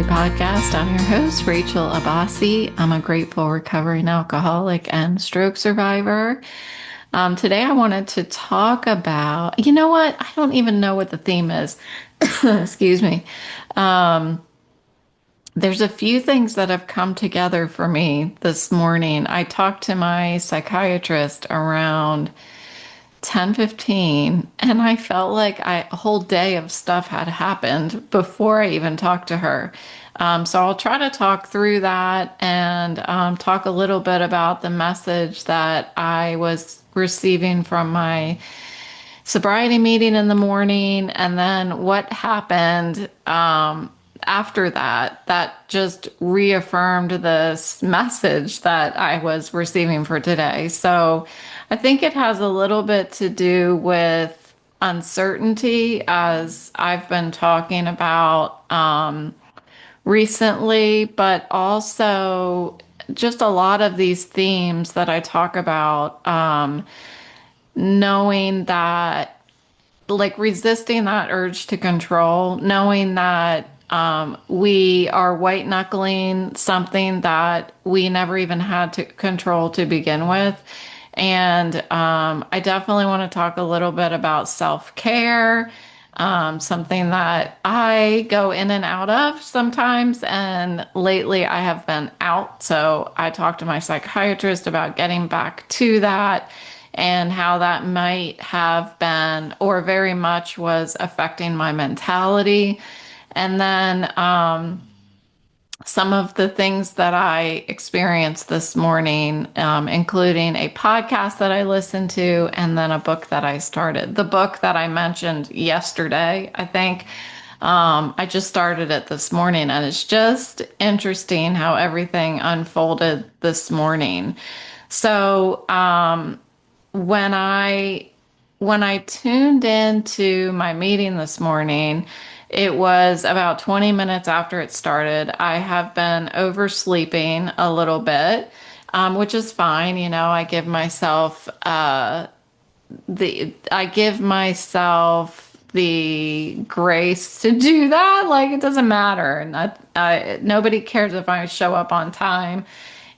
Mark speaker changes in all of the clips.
Speaker 1: podcast. I'm your host, Rachel Abassi. I'm a grateful recovering alcoholic and stroke survivor. Today, I wanted to talk about, you know what? I don't even know what the theme is. Excuse me. Um, there's a few things that have come together for me this morning. I talked to my psychiatrist around 10:15, and I felt like a whole day of stuff had happened before I even talked to her. So I'll try to talk through that and talk a little bit about the message that I was receiving from my sobriety meeting in the morning, and then what happened after that, that just reaffirmed this message that I was receiving for today. So I think it has a little bit to do with uncertainty, as I've been talking about recently, but also just a lot of these themes that I talk about, knowing that, like, resisting that urge to control, knowing that we are white knuckling something that we never even had to control to begin with. And I definitely want to talk a little bit about self-care, something that I go in and out of sometimes. And lately I have been out. So I talked to my psychiatrist about getting back to that and how that might have been, or very much was, affecting my mentality. And then some of the things that I experienced this morning, including a podcast that I listened to, and then a book that I started. The book that I mentioned yesterday, I think, I just started it this morning, and it's just interesting how everything unfolded this morning. So when I tuned into my meeting this morning, it was about 20 minutes after it started. I have been oversleeping a little bit, which is fine. You know, I give myself the grace to do that. Like, it doesn't matter. Nobody cares if I show up on time.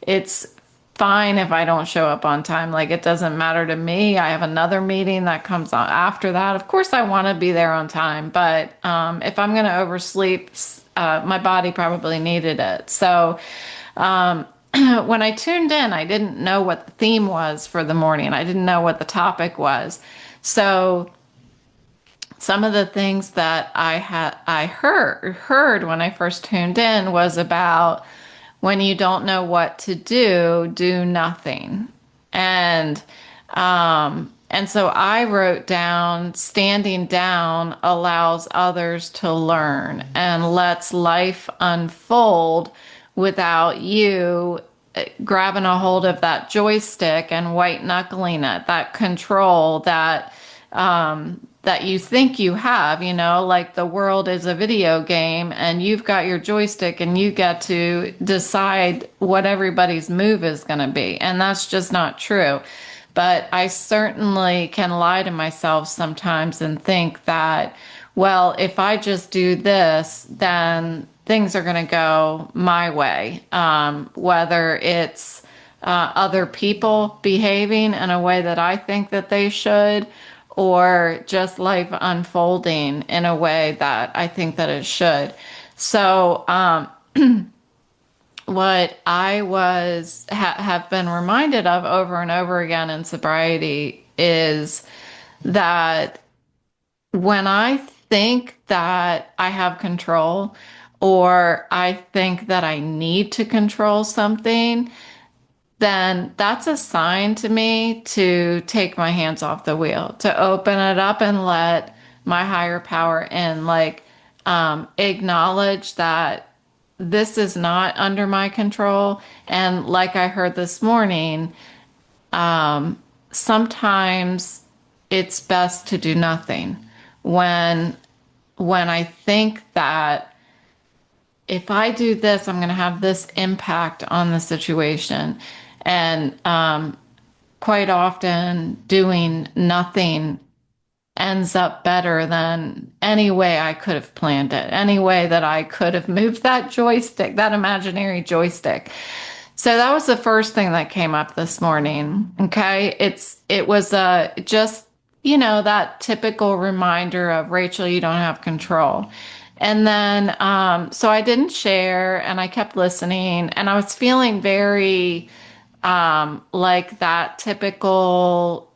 Speaker 1: It's fine if I don't show up on time. Like, it doesn't matter to me. I have another meeting that comes on after that. Of course, I want to be there on time, but if I'm going to oversleep, my body probably needed it. So when I tuned in, I didn't know what the theme was for the morning. I didn't know what the topic was. So some of the things that I heard when I first tuned in was about, when you don't know what to do, do nothing. And so I wrote down, standing down allows others to learn and lets life unfold without you grabbing a hold of that joystick and white knuckling it, that control that you think you have, you know, like the world is a video game and you've got your joystick and you get to decide what everybody's move is going to be. And that's just not true. But I certainly can lie to myself sometimes and think that, well, if I just do this, then things are going to go my way. Whether it's other people behaving in a way that I think that they should, or just life unfolding in a way that I think that it should. So, what I have been reminded of over and over again in sobriety is that when I think that I have control, or I think that I need to control something, then that's a sign to me to take my hands off the wheel, to open it up and let my higher power in, like, acknowledge that this is not under my control. And like I heard this morning, sometimes it's best to do nothing. When I think that if I do this, I'm going to have this impact on the situation. And quite often doing nothing ends up better than any way I could have planned it, any way that I could have moved that joystick, that imaginary joystick. So that was the first thing that came up this morning. Okay. It was just, that typical reminder of Rachel, you don't have control. And then, so I didn't share and I kept listening and I was feeling very, like that typical,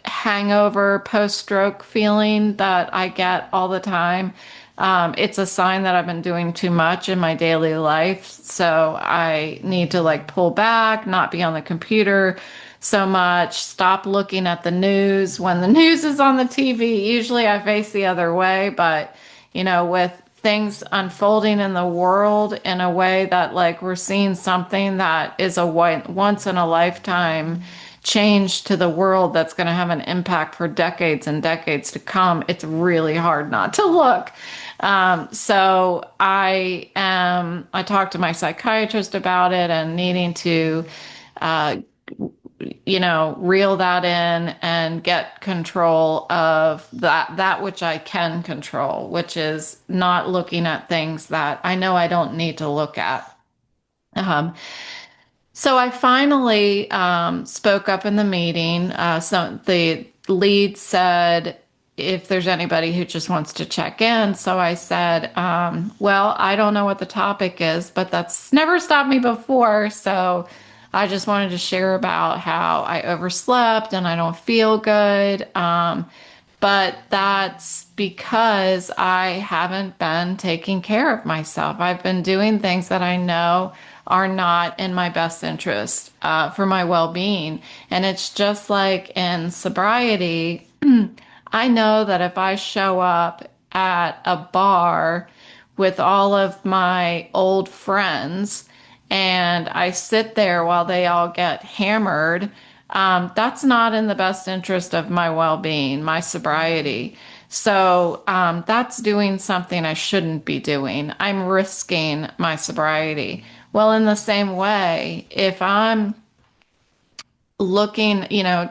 Speaker 1: hangover post-stroke feeling that I get all the time. It's a sign that I've been doing too much in my daily life. So I need to like pull back, not be on the computer so much, stop looking at the news when the news is on the TV. Usually I face the other way, but with things unfolding in the world in a way that like we're seeing something that is a once in a lifetime change to the world that's going to have an impact for decades and decades to come, it's really hard not to look. So I talked to my psychiatrist about it and needing to, uh, reel that in and get control of that which I can control, which is not looking at things that I know I don't need to look at. Um, so I finally spoke up in the meeting. So the lead said, if there's anybody who just wants to check in. So I said, well, I don't know what the topic is, but that's never stopped me before. So I just wanted to share about how I overslept and I don't feel good. But that's because I haven't been taking care of myself. I've been doing things that I know are not in my best interest for my well being. And it's just like in sobriety, I know that if I show up at a bar with all of my old friends and I sit there while they all get hammered, that's not in the best interest of my well being, my sobriety. So that's doing something I shouldn't be doing. I'm risking my sobriety. Well, in the same way, if I'm looking,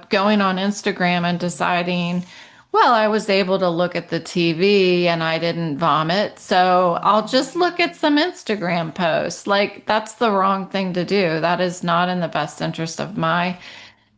Speaker 1: going on Instagram and deciding, well, I was able to look at the TV and I didn't vomit, so I'll just look at some Instagram posts. Like, that's the wrong thing to do. That is not in the best interest of my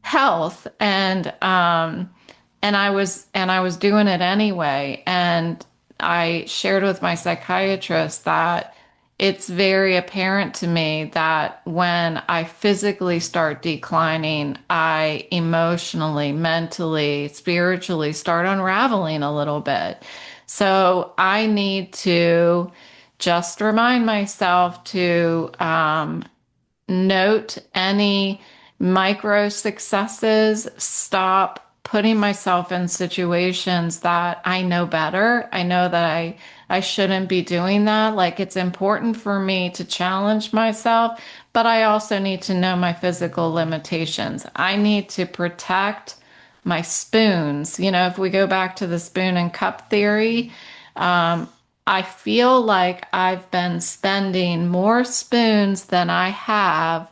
Speaker 1: health. And I was doing it anyway. And I shared with my psychiatrist that it's very apparent to me that when I physically start declining, I emotionally, mentally, spiritually start unraveling a little bit. So I need to just remind myself to note any micro successes, stop putting myself in situations that I know better. I know that I shouldn't be doing that. Like, it's important for me to challenge myself, but I also need to know my physical limitations. I need to protect my spoons. If we go back to the spoon and cup theory, I feel like I've been spending more spoons than I have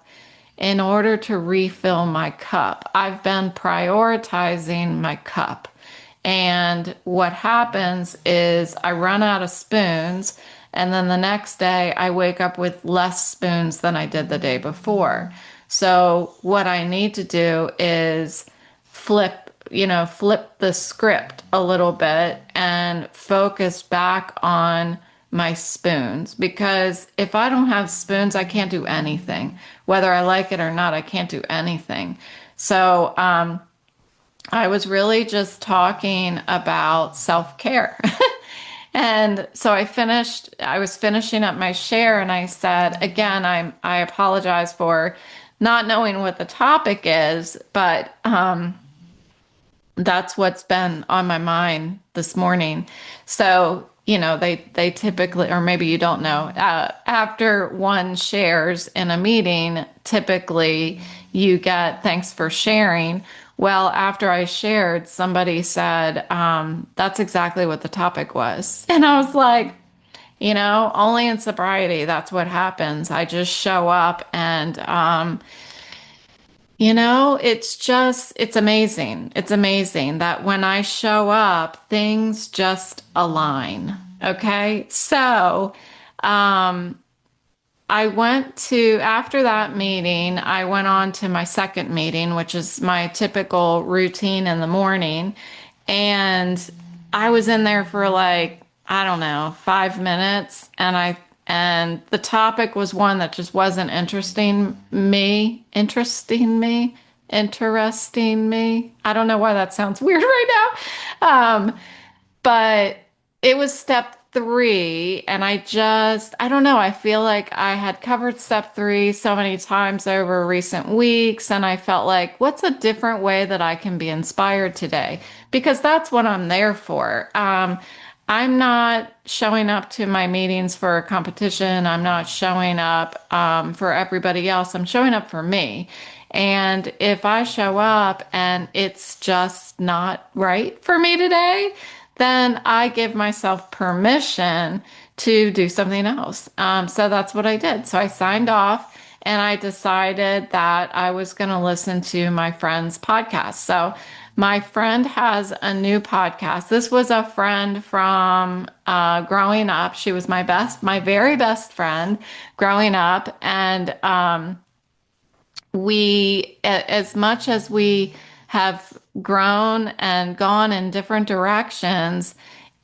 Speaker 1: in order to refill my cup. I've been prioritizing my cup. And what happens is I run out of spoons, and then the next day I wake up with less spoons than I did the day before. So what I need to do is flip the script a little bit and focus back on my spoons, because if I don't have spoons, I can't do anything. Whether I like it or not, I can't do anything. So I was really just talking about self-care. And so I was finishing up my share and I said, again, I apologize for not knowing what the topic is, but that's what's been on my mind this morning. So, they typically, or maybe you don't know, after one shares in a meeting, typically you get thanks for sharing. Well, after I shared, somebody said, that's exactly what the topic was. And I was like, only in sobriety, that's what happens. I just show up and, It's amazing. It's amazing that when I show up, things just align. Okay. So, um, after that meeting, I went on to my second meeting, which is my typical routine in the morning. And I was in there for like, I don't know, 5 minutes. And the topic was one that just wasn't interesting me. I don't know why that sounds weird right now. But it was step three, and I don't know, I feel like I had covered step three so many times over recent weeks, and I felt like, what's a different way that I can be inspired today? Because that's what I'm there for. I'm not showing up to my meetings for a competition. I'm not showing up for everybody else. I'm showing up for me. And if I show up and it's just not right for me today, then I give myself permission to do something else. So that's what I did. So I signed off and I decided that I was going to listen to my friend's podcast. So my friend has a new podcast. This was a friend from growing up. She was my very best friend growing up. And as much as we have grown and gone in different directions,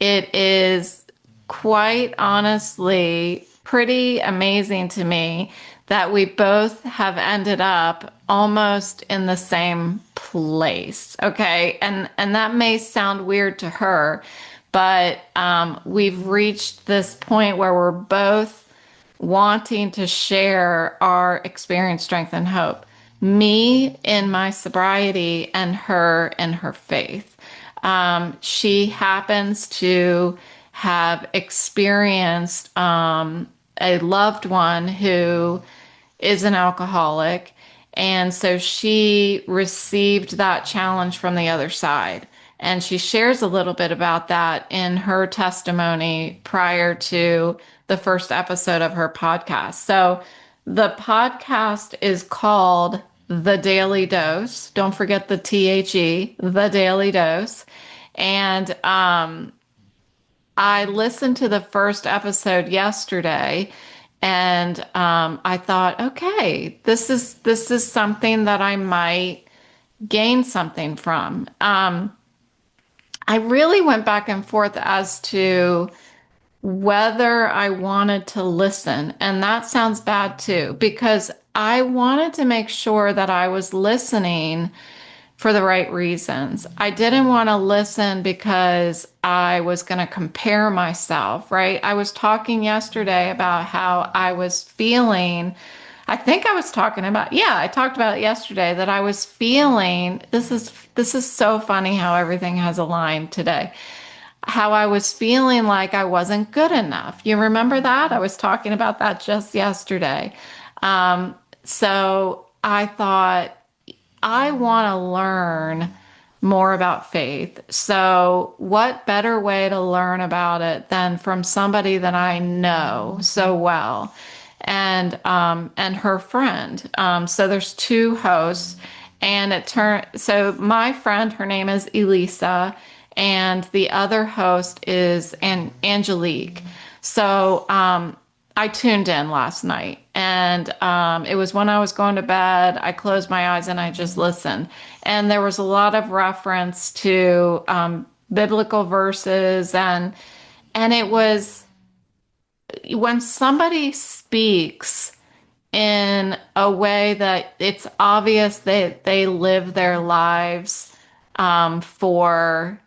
Speaker 1: it is quite honestly pretty amazing to me that we both have ended up almost in the same place. Okay. And that may sound weird to her, but we've reached this point where we're both wanting to share our experience, strength, and hope. Me in my sobriety and her in her faith. She happens to have experienced a loved one who is an alcoholic. And so she received that challenge from the other side. And she shares a little bit about that in her testimony prior to the first episode of her podcast. So the podcast is called The Daily Dose. Don't forget the THE, The Daily Dose. And I listened to the first episode yesterday, and I thought, okay, this is something that I might gain something from. I really went back and forth as to whether I wanted to listen, and that sounds bad too, because I wanted to make sure that I was listening for the right reasons. I didn't want to listen because I was going to compare myself, right? I was talking yesterday about how I was feeling. I think I was talking about, yeah, I talked about it yesterday that I was feeling, this is so funny how everything has aligned today. How I was feeling like I wasn't good enough. You remember that? I was talking about that just yesterday. So I thought, I want to learn more about faith. So, what better way to learn about it than from somebody that I know so well, and her friend. So there's two hosts, and so my friend, her name is Elisa, and the other host is Angelique. So I tuned in last night, and it was when I was going to bed. I closed my eyes and I just listened. And there was a lot of reference to biblical verses, and it was when somebody speaks in a way that it's obvious that they live their lives for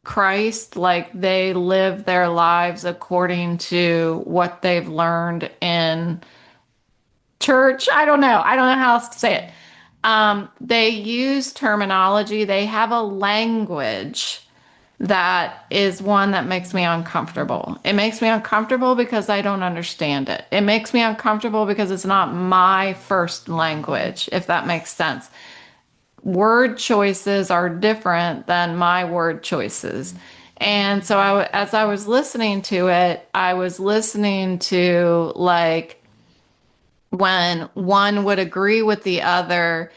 Speaker 1: Christ, like they live their lives according to what they've learned in church. I don't know. I don't know how else to say it. They use terminology. They have a language that is one that makes me uncomfortable. It makes me uncomfortable because I don't understand it. It makes me uncomfortable because it's not my first language, if that makes sense. Word choices are different than my word choices. And so as I was listening to it, I was listening to like when one would agree with the other,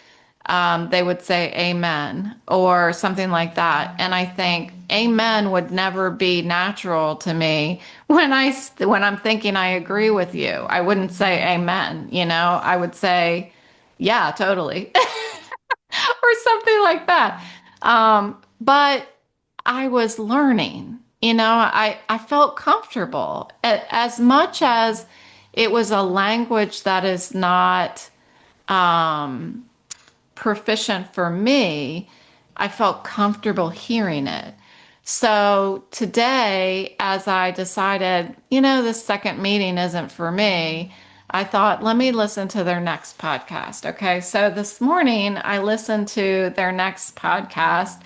Speaker 1: they would say amen or something like that. And I think amen would never be natural to me when I'm thinking I agree with you. I wouldn't say amen, I would say, yeah, totally, or something like that. But I was learning, I felt comfortable as much as it was a language that is not um, proficient for me. I felt comfortable hearing it. So today, as I decided, this second meeting isn't for me, I thought, let me listen to their next podcast. Okay. So this morning, I listened to their next podcast,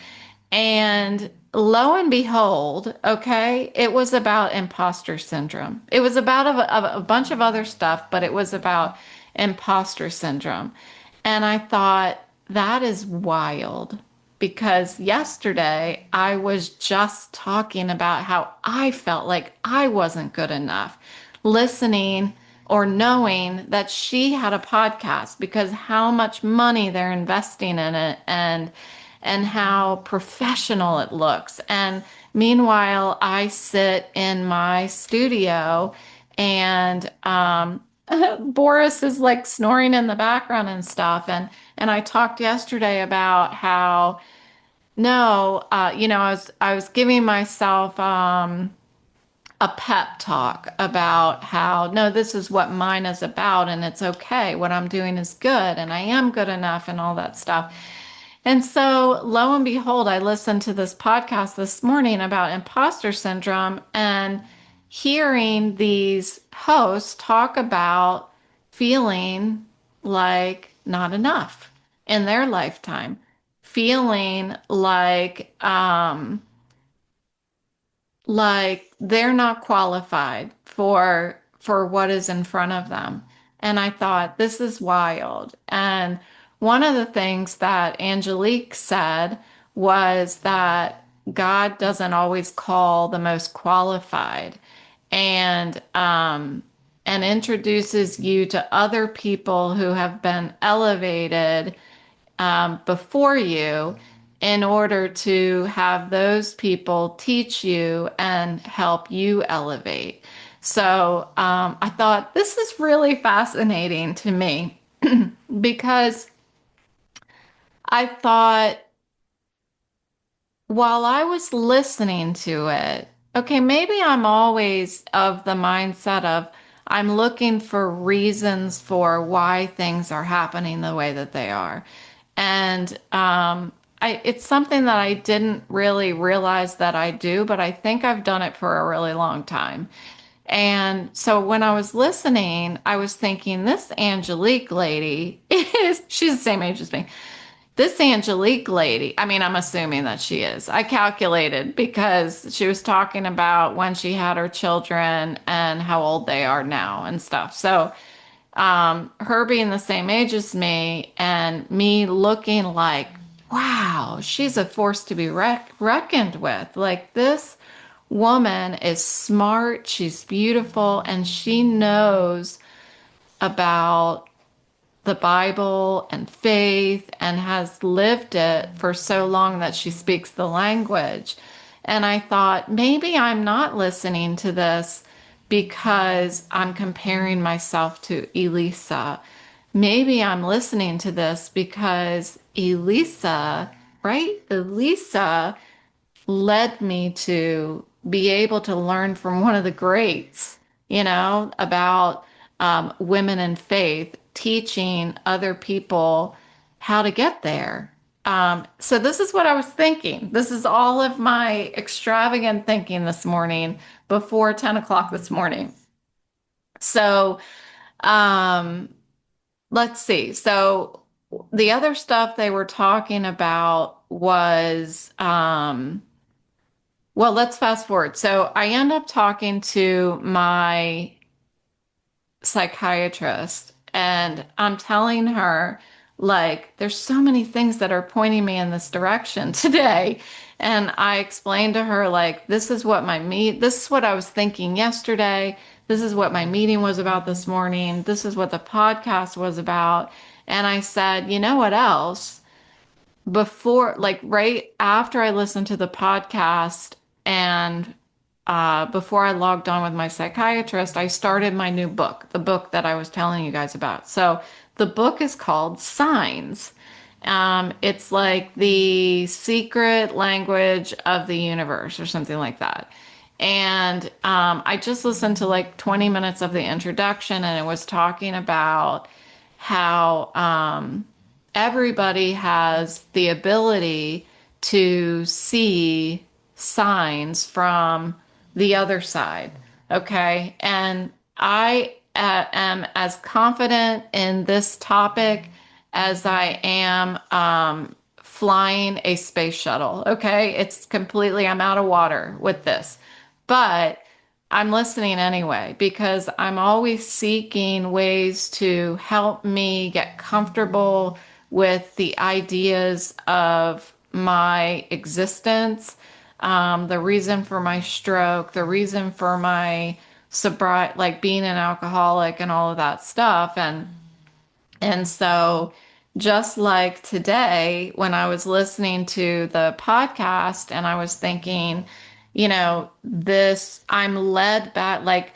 Speaker 1: and lo and behold, okay, it was about imposter syndrome. It was about a bunch of other stuff, but it was about imposter syndrome. And I thought, that is wild, because yesterday I was just talking about how I felt like I wasn't good enough, listening or knowing that she had a podcast, because how much money they're investing in it, and how professional it looks. And meanwhile, I sit in my studio, and Boris is like snoring in the background and stuff. And I talked yesterday about how, no, I was giving myself a pep talk about how, no, this is what mine is about, and it's okay. What I'm doing is good, and I am good enough, and all that stuff. And so, lo and behold, I listened to this podcast this morning about imposter syndrome, and hearing these hosts talk about feeling like not enough in their lifetime, feeling like they're not qualified for what is in front of them. And I thought, this is wild. And one of the things that Angelique said was that God doesn't always call the most qualified, and introduces you to other people who have been elevated before you, in order to have those people teach you and help you elevate. So I thought, this is really fascinating to me, because I thought, while I was listening to it, okay, maybe I'm always of the mindset of, I'm looking for reasons for why things are happening the way that they are. And it's something that I didn't really realize that I do, but I think I've done it for a really long time. And so when I was listening, I was thinking, this Angelique lady she's the same age as me. This Angelique lady, I mean, I'm assuming that she is. I calculated, because she was talking about when she had her children and how old they are now and stuff. So, her being the same age as me, and me looking like, wow, she's a force to be reckoned with. Like, this woman is smart, she's beautiful, and she knows about the Bible and faith, and has lived it for so long that she speaks the language. And I thought, maybe I'm not listening to this because I'm comparing myself to Elisa. Maybe I'm listening to this because Elisa, right? Elisa led me to be able to learn from one of the greats, about women in faith, teaching other people how to get there. So this is what I was thinking. This is all of my extravagant thinking this morning before 10 o'clock this morning. So um, let's see. So the other stuff they were talking about was, well, let's fast forward. So I end up talking to my psychiatrist, and I'm telling her, like, there's so many things that are pointing me in this direction today. And I explained to her, like, this is what I was thinking yesterday. This is what my meeting was about this morning. This is what the podcast was about. And I said, you know what else? Before, like right after I listened to the podcast and before I logged on with my psychiatrist, I started my new book, the book that I was telling you guys about. So the book is called Signs. It's like the secret language of the universe or something like that. And I just listened to like 20 minutes of the introduction, and it was talking about how everybody has the ability to see signs from the other side. Okay. And I am as confident in this topic as I am flying a space shuttle. Okay. It's completely, I'm out of water with this. But I'm listening anyway because I'm always seeking ways to help me get comfortable with the ideas of my existence, the reason for my stroke, the reason for my sobriety, like being an alcoholic and all of that stuff. And so just like today, when I was listening to the podcast and I was thinking, I'm led back, like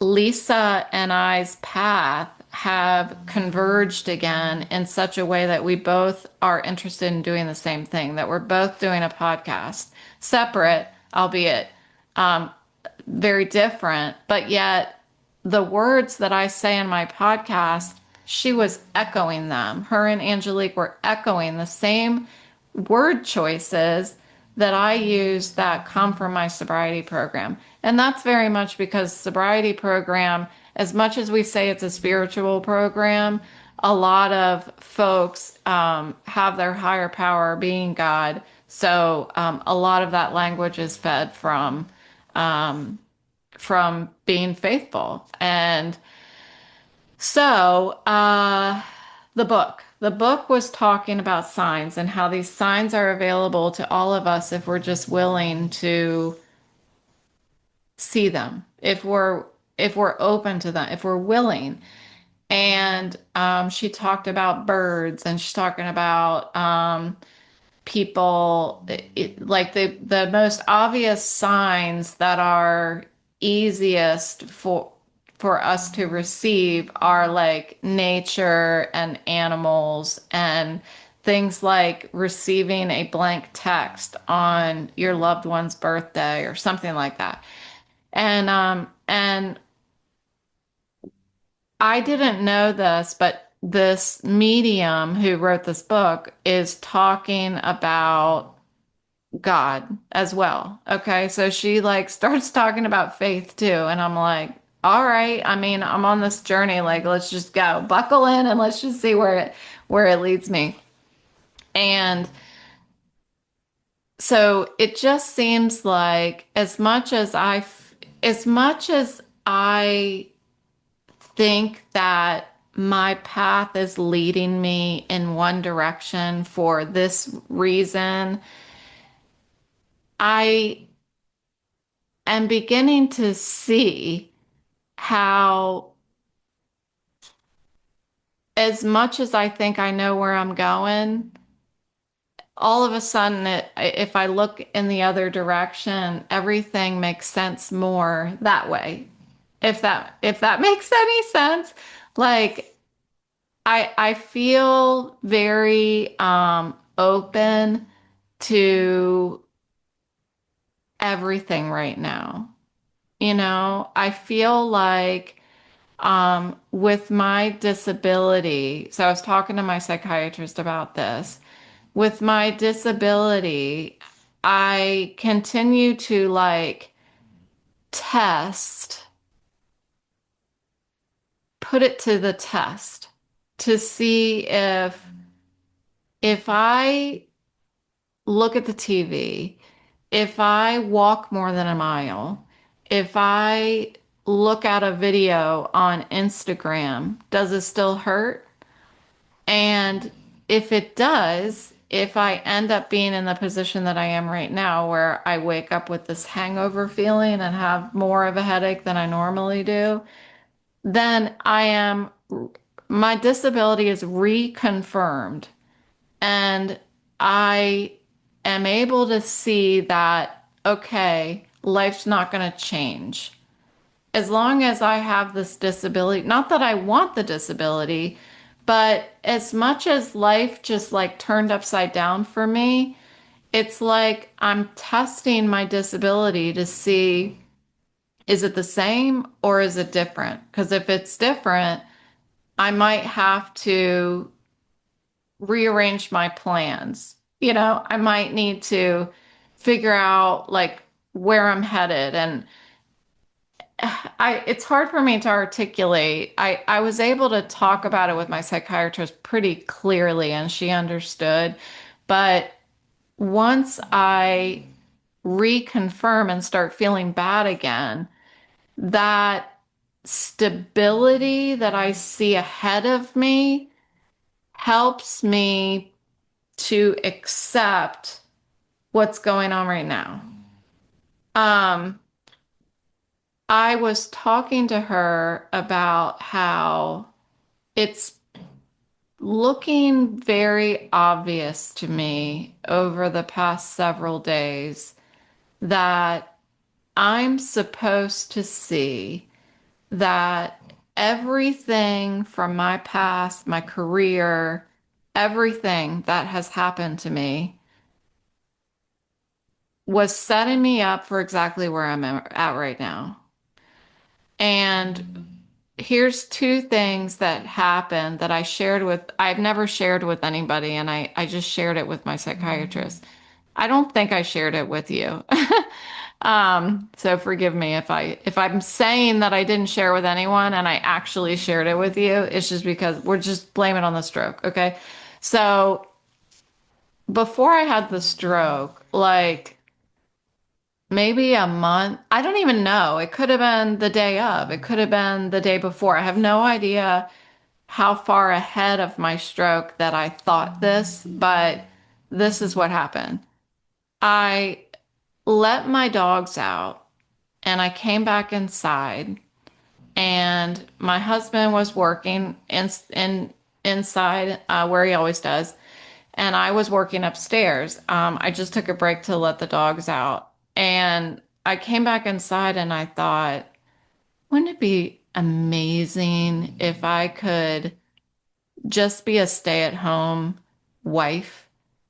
Speaker 1: Lisa and I's path have converged again in such a way that we both are interested in doing the same thing, that we're both doing a podcast, separate, albeit very different, but yet the words that I say in my podcast, she was echoing them. Her and Angelique were echoing the same word choices that I use that come from my sobriety program. And that's very much because sobriety program, as much as we say it's a spiritual program, a lot of folks have their higher power being God. So a lot of that language is fed from being faithful. And so the book was talking about signs and how these signs are available to all of us if we're just willing to see them, if we're open to them, if we're willing. And she talked about birds, and she's talking about people, like the most obvious signs that are easiest for us to receive are like nature and animals, and things like receiving a blank text on your loved one's birthday or something like that. And I didn't know this, but this medium who wrote this book is talking about God as well. Okay. So she like starts talking about faith too. And I'm like, all right. I mean, I'm on this journey. Like, let's just go buckle in and let's just see where it leads me. And so it just seems like as much as I think that my path is leading me in one direction for this reason, I am beginning to see how, as much as I think I know where I'm going, all of a sudden, if I look in the other direction, everything makes sense more that way. If that makes any sense, like I feel very open to everything right now. I feel like with my disability, so I was talking to my psychiatrist about this. With my disability, I continue to like test, put it to the test to see if I look at the TV, if I walk more than a mile, if I look at a video on Instagram, does it still hurt? And if it does, if I end up being in the position that I am right now, where I wake up with this hangover feeling and have more of a headache than I normally do, then my disability is reconfirmed. And I am able to see that, okay, life's not going to change. As long as I have this disability, not that I want the disability, but as much as life just like turned upside down for me, it's like I'm testing my disability to see, is it the same or is it different? Because if it's different, I might have to rearrange my plans. I might need to figure out like where I'm headed. And it's hard for me to articulate. I was able to talk about it with my psychiatrist pretty clearly and she understood. But once I reconfirm and start feeling bad again, that stability that I see ahead of me helps me to accept what's going on right now. Um, I was talking to her about how it's looking very obvious to me over the past several days that I'm supposed to see that everything from my past, my career, everything that has happened to me was setting me up for exactly where I'm at right now. And here's two things that happened that I've never shared with anybody, and I just shared it with my psychiatrist. I don't think I shared it with you. So forgive me if I'm saying that I didn't share with anyone and I actually shared it with you. It's just because we're just blaming it on the stroke, okay? So before I had the stroke, like maybe a month, I don't even know. It could have been the day of, it could have been the day before. I have no idea how far ahead of my stroke that I thought this, but this is what happened. I let my dogs out and I came back inside and my husband was working inside where he always does. And I was working upstairs. I just took a break to let the dogs out. And I came back inside and I thought, wouldn't it be amazing if I could just be a stay-at-home wife?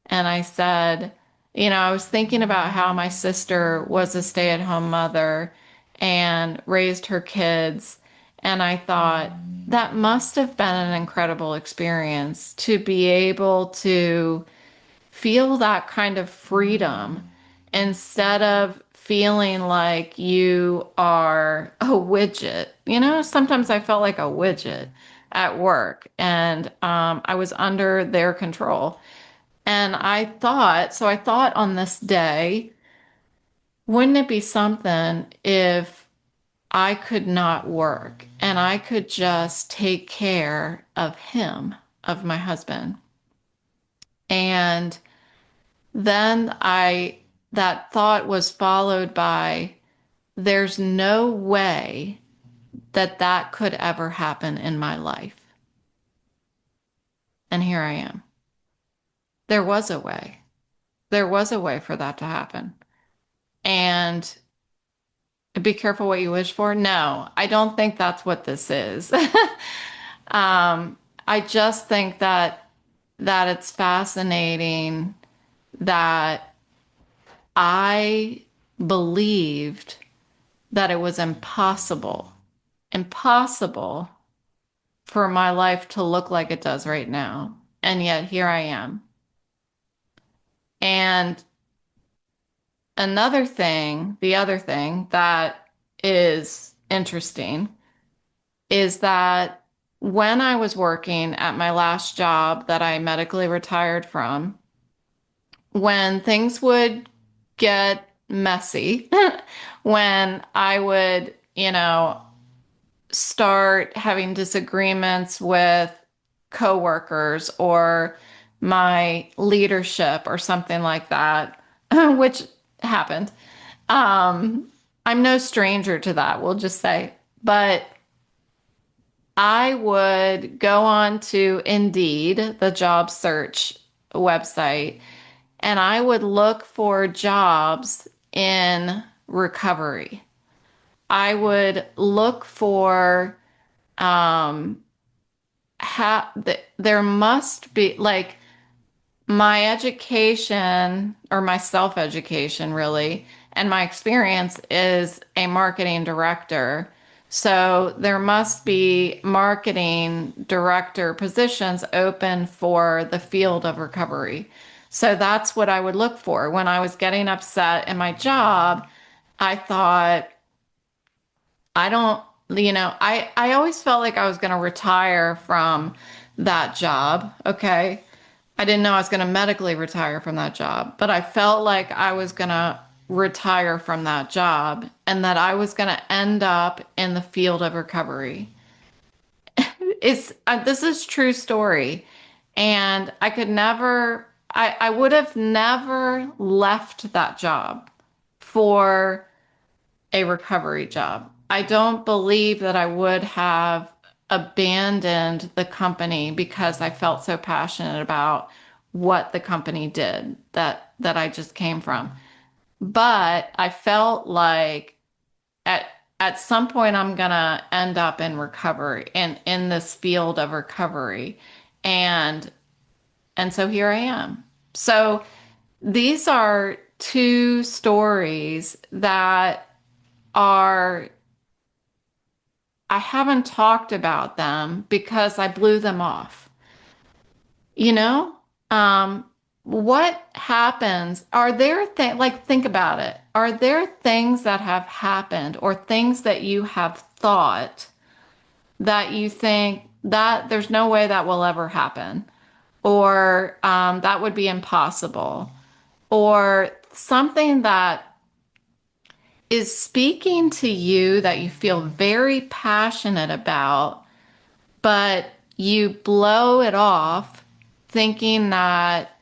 Speaker 1: And I said, I was thinking about how my sister was a stay-at-home mother and raised her kids. And I thought that must have been an incredible experience to be able to feel that kind of freedom instead of feeling like you are a widget. Sometimes I felt like a widget at work and I was under their control. And I thought on this day, wouldn't it be something if I could not work and I could just take care of him, of my husband? And then that thought was followed by, there's no way that that could ever happen in my life. And here I am. There was a way. There was a way for that to happen. And be careful what you wish for. No, I don't think that's what this is. I just think that it's fascinating that I believed that it was impossible for my life to look like it does right now. And yet here I am. And the other thing that is interesting is that when I was working at my last job that I medically retired from, when things would get messy, when I would, start having disagreements with coworkers or my leadership or something like that, which happened. Um, I'm no stranger to that, we'll just say. But I would go on to Indeed, the job search website, and I would look for jobs in recovery. I would look for there must be like my education or my self-education really, and my experience is a marketing director. So there must be marketing director positions open for the field of recovery. So that's what I would look for. When I was getting upset in my job, I thought, I don't, I always felt like I was going to retire from that job. Okay. I didn't know I was going to medically retire from that job, but I felt like I was going to retire from that job and that I was going to end up in the field of recovery. This is true story. And I would have never left that job for a recovery job. I don't believe that I would have abandoned the company because I felt so passionate about what the company did that I just came from. But I felt like at at some point I'm gonna end up in recovery in this field of recovery. And and so here I am. So these are two stories that are I haven't talked about them because I blew them off. You know, um, what happens? Are there things, like, think about it. Are there things that have happened or things that you have thought that you think that there's no way that will ever happen, or that would be impossible, or something that is speaking to you that you feel very passionate about, but you blow it off thinking that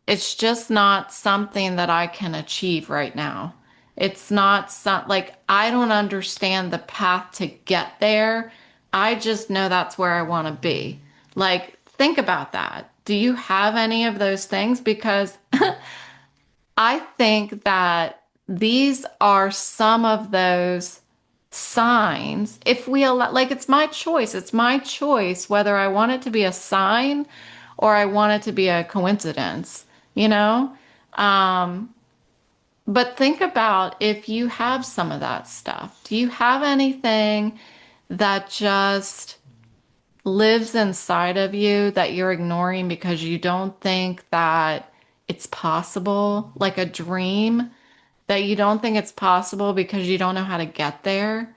Speaker 1: it's just not something that I can achieve right now. It's not like I don't understand the path to get there. I just know that's where I want to be. Like, think about that. Do you have any of those things? Because I think that these are some of those signs. If we allow, like, it's my choice. It's my choice whether I want it to be a sign or I want it to be a coincidence, you know? Um, but think about if you have some of that stuff. Do you have anything that just lives inside of you that you're ignoring because you don't think that it's possible, like a dream that you don't think it's possible because you don't know how to get there?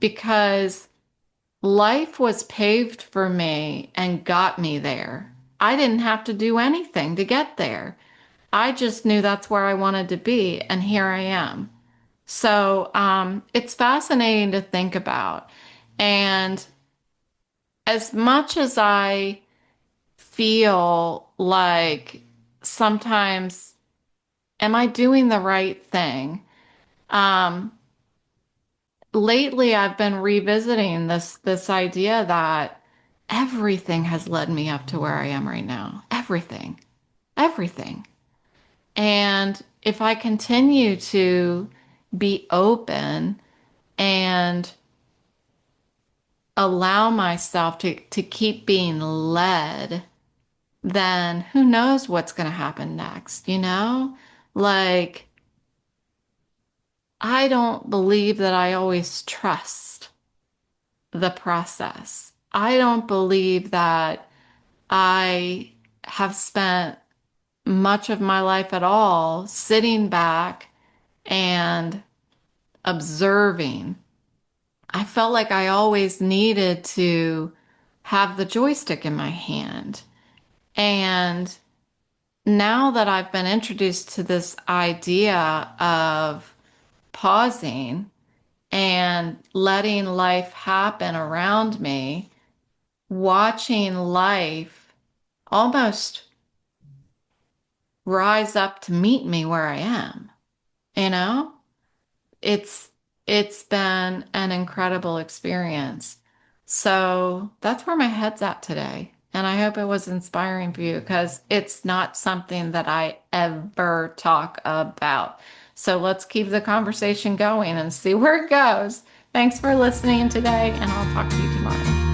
Speaker 1: Because life was paved for me and got me there. I didn't have to do anything to get there. I just knew that's where I wanted to be, and here I am. So it's fascinating to think about. And as much as I feel like sometimes, am I doing the right thing? Um, Lately I've been revisiting this idea that everything has led me up to where I am right now. Everything. Everything. And if I continue to be open and allow myself to keep being led, then who knows what's going to happen next, you know? Like, I don't believe that I always trust the process. I don't believe that I have spent much of my life at all sitting back and observing. I felt like I always needed to have the joystick in my hand. And now that I've been introduced to this idea of pausing and letting life happen around me, watching life almost rise up to meet me where I am. You know, it's it's been an incredible experience. So that's where my head's at today. And I hope it was inspiring for you because it's not something that I ever talk about. So let's keep the conversation going and see where it goes. Thanks for listening today, and I'll talk to you tomorrow.